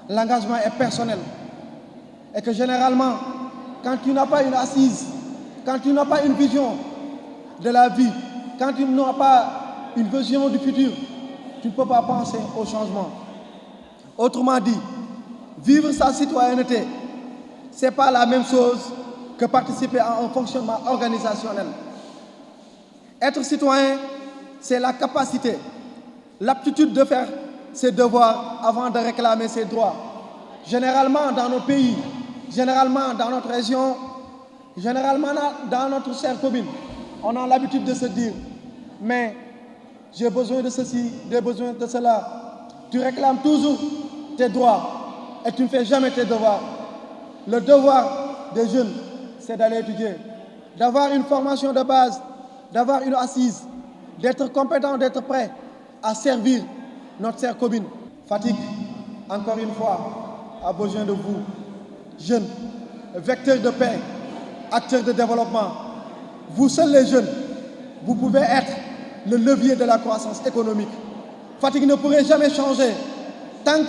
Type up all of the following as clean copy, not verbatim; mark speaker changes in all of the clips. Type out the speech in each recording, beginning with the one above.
Speaker 1: l'engagement est personnel. Et que généralement, quand tu n'as pas une assise, quand tu n'as pas une vision de la vie, quand tu n'as pas une vision du futur, tu ne peux pas penser au changement. Autrement dit, vivre sa citoyenneté, ce n'est pas la même chose que participer à un fonctionnement organisationnel. Être citoyen, c'est la capacité, l'aptitude de faire ses devoirs avant de réclamer ses droits. Généralement dans nos pays, généralement dans notre région, généralement dans notre chère commune, on a l'habitude de se dire « mais j'ai besoin de ceci, j'ai besoin de cela ». Tu réclames toujours tes droits et tu ne fais jamais tes devoirs. Le devoir des jeunes, c'est d'aller étudier, d'avoir une formation de base, d'avoir une assise, d'être compétent, d'être prêt à servir notre chère commune. Fatick, encore une fois, a besoin de vous, jeunes, vecteurs de paix, acteurs de développement. Vous seuls les jeunes, vous pouvez être le levier de la croissance économique. Fatick ne pourrait jamais changer tant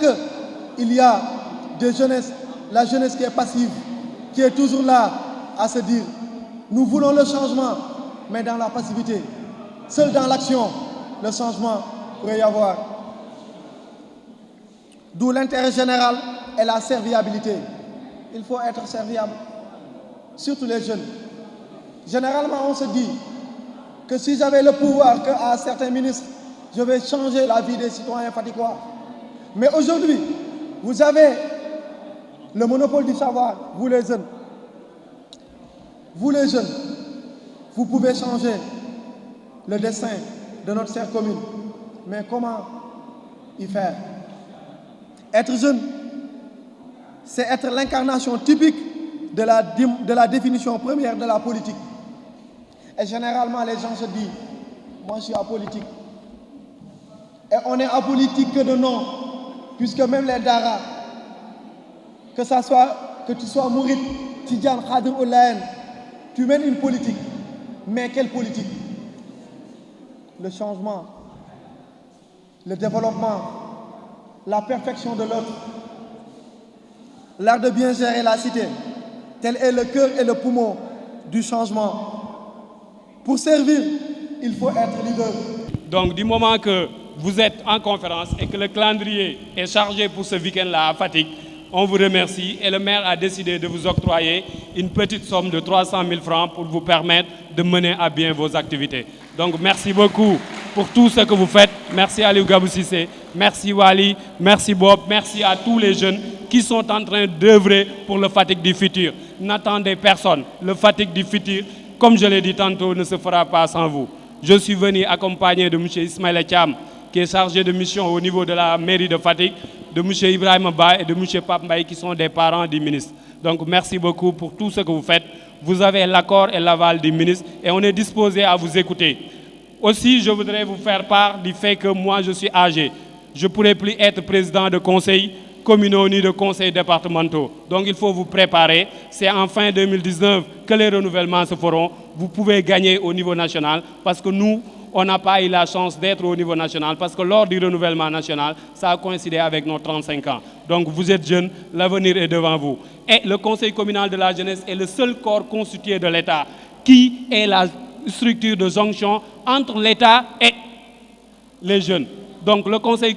Speaker 1: qu'il y a des jeunesses, la jeunesse qui est passive, qui est toujours là à se dire « nous voulons le changement », mais dans la passivité. Seul dans l'action, le changement pourrait y avoir. D'où l'intérêt général et la serviabilité. Il faut être serviable, surtout les jeunes. Généralement, on se dit que si j'avais le pouvoir qu'à certains ministres, je vais changer la vie des citoyens fatickois. Mais aujourd'hui, vous avez le monopole du savoir, vous les jeunes. Vous les jeunes, vous pouvez changer le destin de notre chère commune. Mais comment y faire? Être jeune, c'est être l'incarnation typique de la définition première de la politique. Et généralement, les gens se disent, moi je suis apolitique. Et on est apolitique que de nom, puisque même les daras, que tu sois mouride, tidjane, khadir ou laïen, tu mènes une politique. Mais quelle politique? Le changement, le développement, la perfection de l'autre, l'art de bien gérer la cité, tel est le cœur et le poumon du changement. Pour servir, il faut être leader.
Speaker 2: Donc du moment que vous êtes en conférence et que le calendrier est chargé pour ce week-end-là à Fatick, on vous remercie et le maire a décidé de vous octroyer une petite somme de 300 000 francs pour vous permettre de mener à bien vos activités. Donc merci beaucoup pour tout ce que vous faites. Merci Aliou Gabou Cissé, merci Wali, merci Bob, merci à tous les jeunes qui sont en train d'œuvrer pour le Fatick du futur. N'attendez personne. Le Fatick du futur, comme je l'ai dit tantôt, ne se fera pas sans vous. Je suis venu accompagné de M. Ismaïla Thiam, qui est chargé de mission au niveau de la mairie de Fatick, de M. Ibrahim Ba et de M. Pape Mbaye, qui sont des parents du ministre. Donc merci beaucoup pour tout ce que vous faites. Vous avez l'accord et l'aval du ministre et on est disposé à vous écouter. Aussi, je voudrais vous faire part du fait que moi, je suis âgé. Je ne pourrai plus être président de conseil communaux ni de conseils départementaux. Donc il faut vous préparer. C'est en fin 2019 que les renouvellements se feront. Vous pouvez gagner au niveau national parce que nous, on n'a pas eu la chance d'être au niveau national parce que lors du renouvellement national, ça a coïncidé avec nos 35 ans. Donc vous êtes jeunes, l'avenir est devant vous. Et le conseil communal de la jeunesse est le seul corps constitué de l'État qui est la structure de jonction entre l'État et les jeunes. Donc le conseil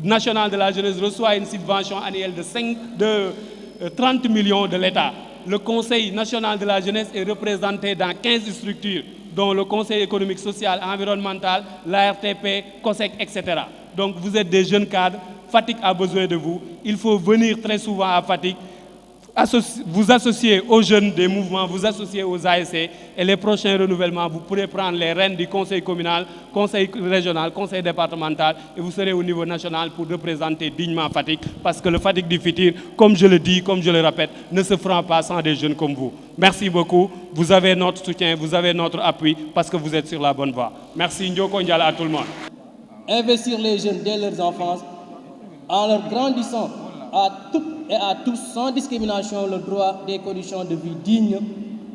Speaker 2: national de la jeunesse reçoit une subvention annuelle de 30 millions de l'État. Le conseil national de la jeunesse est représenté dans 15 structures, dont le conseil économique, social, environnemental, l'ARTP, COSEC, etc. Donc vous êtes des jeunes cadres, Fatick a besoin de vous. Il faut venir très souvent à Fatick, vous associer aux jeunes des mouvements, vous associer aux ASC et les prochains renouvellements, vous pourrez prendre les rênes du conseil communal, conseil régional, conseil départemental et vous serez au niveau national pour représenter dignement Fatick parce que le Fatick du futur, comme je le dis, comme je le répète, ne se fera pas sans des jeunes comme vous. Merci beaucoup, vous avez notre soutien, vous avez notre appui parce que vous êtes sur la bonne voie. Merci, Ndioko Ndiala à tout le monde.
Speaker 3: Investir les jeunes dès leur enfance en leur grandissant à toutes et à tous, sans discrimination, le droit des conditions de vie dignes,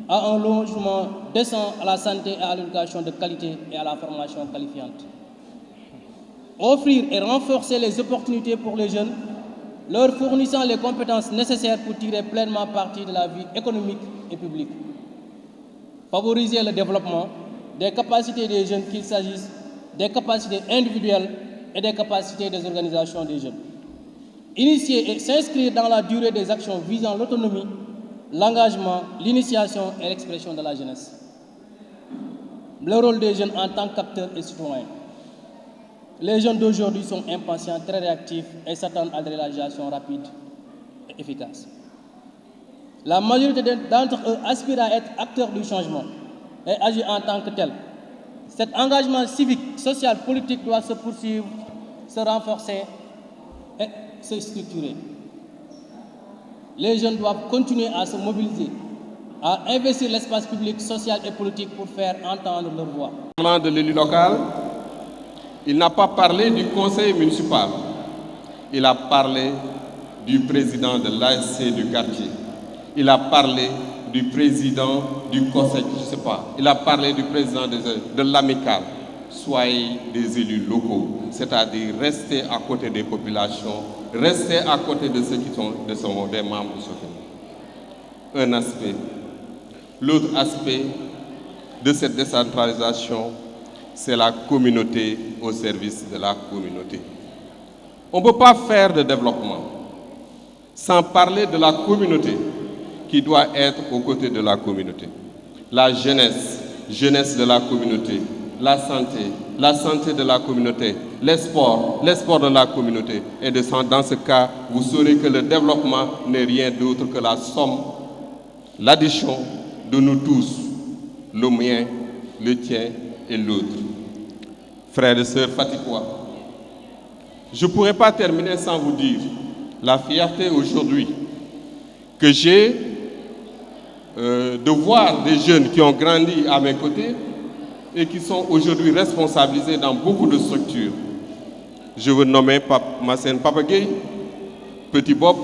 Speaker 3: à un logement décent, à la santé et à l'éducation de qualité et à la formation qualifiante. Offrir et renforcer les opportunités pour les jeunes leur fournissant les compétences nécessaires pour tirer pleinement parti de la vie économique et publique. Favoriser le développement des capacités des jeunes, qu'il s'agisse des capacités individuelles et des capacités des organisations des jeunes. Initier et s'inscrire dans la durée des actions visant l'autonomie, l'engagement, l'initiation et l'expression de la jeunesse. Le rôle des jeunes en tant qu'acteurs et citoyens. Les jeunes d'aujourd'hui sont impatients, très réactifs et s'attendent à des réalisations rapides et efficaces. La majorité d'entre eux aspirent à être acteurs du changement et agir en tant que tels. Cet engagement civique, social, politique doit se poursuivre, se renforcer et se structurer. Les jeunes doivent continuer à se mobiliser, à investir l'espace public, social et politique pour faire entendre leur voix.
Speaker 4: Parlant de l'élu local, il n'a pas parlé du conseil municipal. Il a parlé du président de l'ASC du quartier. Il a parlé du président du conseil, je ne sais pas. Il a parlé du président de l'amicale. Soyez des élus locaux, c'est-à-dire restez à côté des populations, restez à côté de ceux qui sont des membres de ce Un aspect. L'autre aspect de cette décentralisation, c'est la communauté au service de la communauté. On ne peut pas faire de développement sans parler de la communauté qui doit être aux côtés de la communauté. La jeunesse, jeunesse de la communauté. La santé de la communauté. Les sports de la communauté. Et dans ce cas, vous saurez que le développement n'est rien d'autre que la somme, l'addition de nous tous, le mien, le tien et l'autre. Frères et sœurs fatigués, je ne pourrais pas terminer sans vous dire la fierté aujourd'hui que j'ai de voir des jeunes qui ont grandi à mes côtés et qui sont aujourd'hui responsabilisés dans beaucoup de structures. Je veux nommer Massène Papagay, Petit Bob,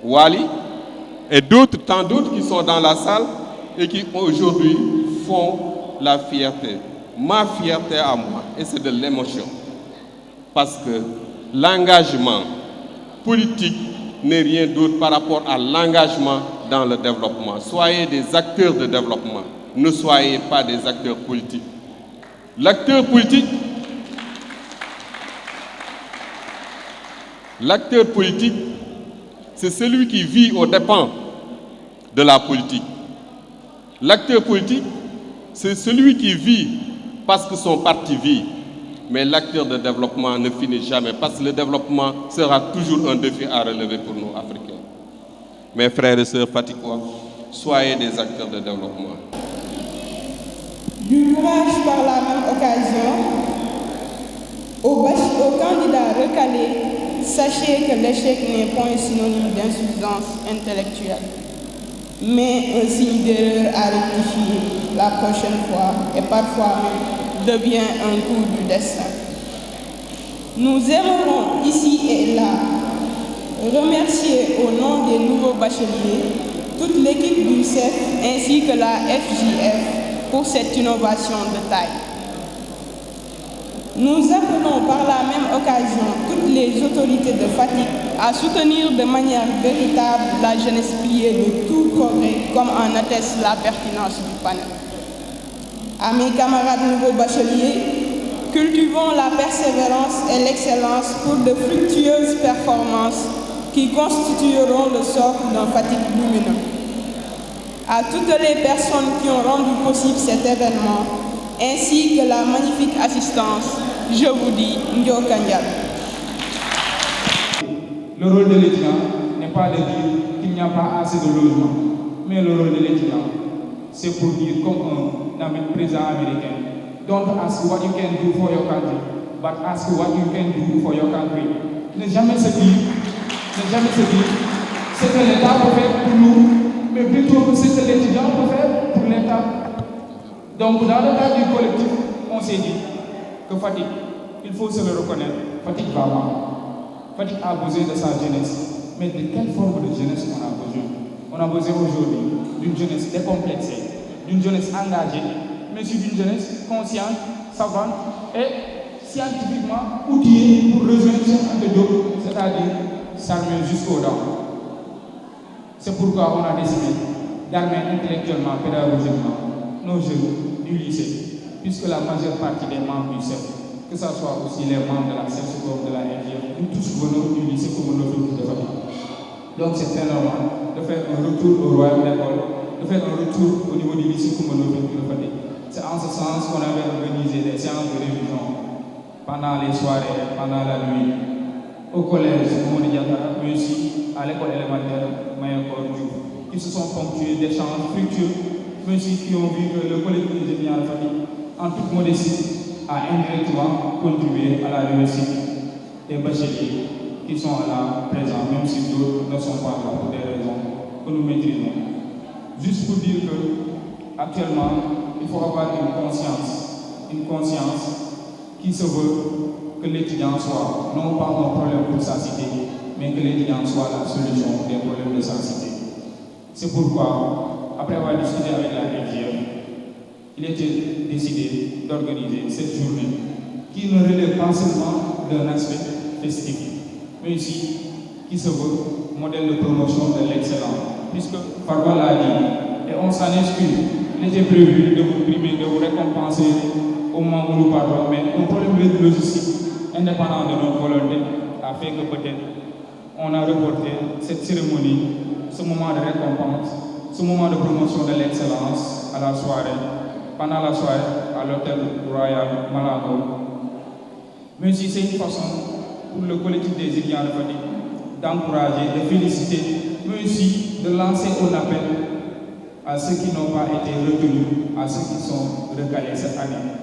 Speaker 4: Wali et d'autres, tant d'autres qui sont dans la salle et qui aujourd'hui font la fierté. Ma fierté à moi, et c'est de l'émotion. Parce que l'engagement politique n'est rien d'autre par rapport à l'engagement dans le développement. Soyez des acteurs de développement, ne soyez pas des acteurs politiques. L'acteur politique, c'est celui qui vit aux dépens de la politique. L'acteur politique, c'est celui qui vit parce que son parti vit. Mais l'acteur de développement ne finit jamais parce que le développement sera toujours un défi à relever pour nous, Africains. Mes frères et sœurs fatigués, soyez des acteurs de développement.
Speaker 5: Du courage par la même occasion aux candidats recalés, sachez que l'échec n'est point synonyme d'insuffisance intellectuelle, mais un signe d'erreur à rectifier la prochaine fois et parfois même devient un coup du destin. Nous aimerons ici et là remercier au nom des nouveaux bacheliers toute l'équipe du CEF ainsi que la FJF pour cette innovation de taille. Nous appelons par la même occasion toutes les autorités de Fatick à soutenir de manière véritable la jeunesse pliée de tout progrès, comme en atteste la pertinence du panel. À mes camarades nouveaux bacheliers, cultivons la persévérance et l'excellence pour de fructueuses performances qui constitueront le socle d'un Fatick lumineux. À toutes les personnes qui ont rendu possible cet événement, ainsi que la magnifique assistance, je vous dis Ndioka Ndiaye.
Speaker 6: Le rôle de l'étudiant n'est pas de dire qu'il n'y a pas assez de logements, mais le rôle de l'étudiant, c'est pour dire comme un président américain, don't ask what you can do for your country, but ask what you can do for your country. Ne jamais se dire, c'est que l'État peut faire pour nous, mais plutôt que c'est que l'étudiant peut faire pour l'État. Donc dans le cadre du collectif, on s'est dit que Fatick, il faut se le reconnaître, Fatick va mal. Fatick a besoin de sa jeunesse. Mais de quelle forme de jeunesse on a besoin? On a besoin aujourd'hui d'une jeunesse décomplexée, d'une jeunesse engagée, mais aussi d'une jeunesse consciente, savante et scientifiquement outillée pour rejoindre ce de d'autres, c'est-à-dire s'armer jusqu'aux dents. C'est pourquoi on a décidé d'armer intellectuellement, pédagogiquement nos jeunes du lycée, puisque la majeure partie des membres du CEF, que ce soit aussi les membres de la CEF comme de la NGF, nous tous venons du lycée comme notre de famille. Donc c'est très normal de faire un retour au royaume d'école, de faire un retour au niveau du lycée comme notre de famille. C'est en ce sens qu'on avait organisé des séances de révision pendant les soirées, pendant la nuit, au collège Mamadou Diatta, mais aussi à l'école élémentaire Mayakor Diouf, qui se sont ponctués d'échanges fructueux, mais aussi qui ont vu que le collectif des étudiants de famille, en toute modestie, a indirectement contribué à la réussite des bacheliers qui sont là présents, même si d'autres ne sont pas là pour des raisons que nous maîtrisons. Juste pour dire que, actuellement, il faut avoir une conscience qui se veut que l'étudiant soit non pas un problème pour sa cité, mais que l'étudiant soit la solution des problèmes de sa cité. C'est pourquoi, après avoir discuté avec la RGF, il était décidé d'organiser cette journée qui ne relève pas seulement d'un aspect festif, mais aussi qui se veut modèle de promotion de l'excellence. Puisque Farba l'a dit, et on s'en excuse, il était prévu de vous primer, de vous récompenser au moment où nous parlons, mais un problème logistique indépendant de notre volonté a fait que peut-être on a reporté cette cérémonie, ce moment de récompense, ce moment de promotion de l'excellence à la soirée, pendant la soirée à l'hôtel Royal Malango. Mais aussi c'est une façon pour le collectif des étudiants de Fatick d'encourager, de féliciter, mais aussi de lancer un appel à ceux qui n'ont pas été retenus, à ceux qui sont recalés cette année.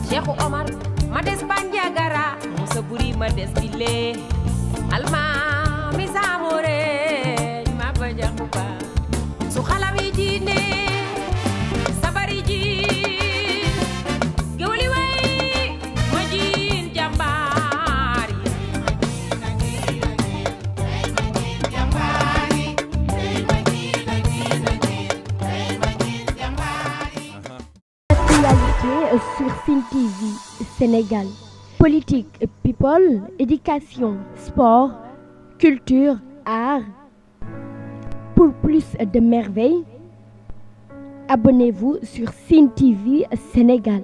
Speaker 7: Cheikh Omar Mades Bandiagara Moussa Bouri Mades Bile Alma Misamore ma baja kuba su khalawi jine sabari ji gewli way majin jambari
Speaker 8: sur Sen TV Sénégal. Politique, people, éducation, sport, culture, art. Pour plus de merveilles, abonnez-vous sur Sen TV Sénégal.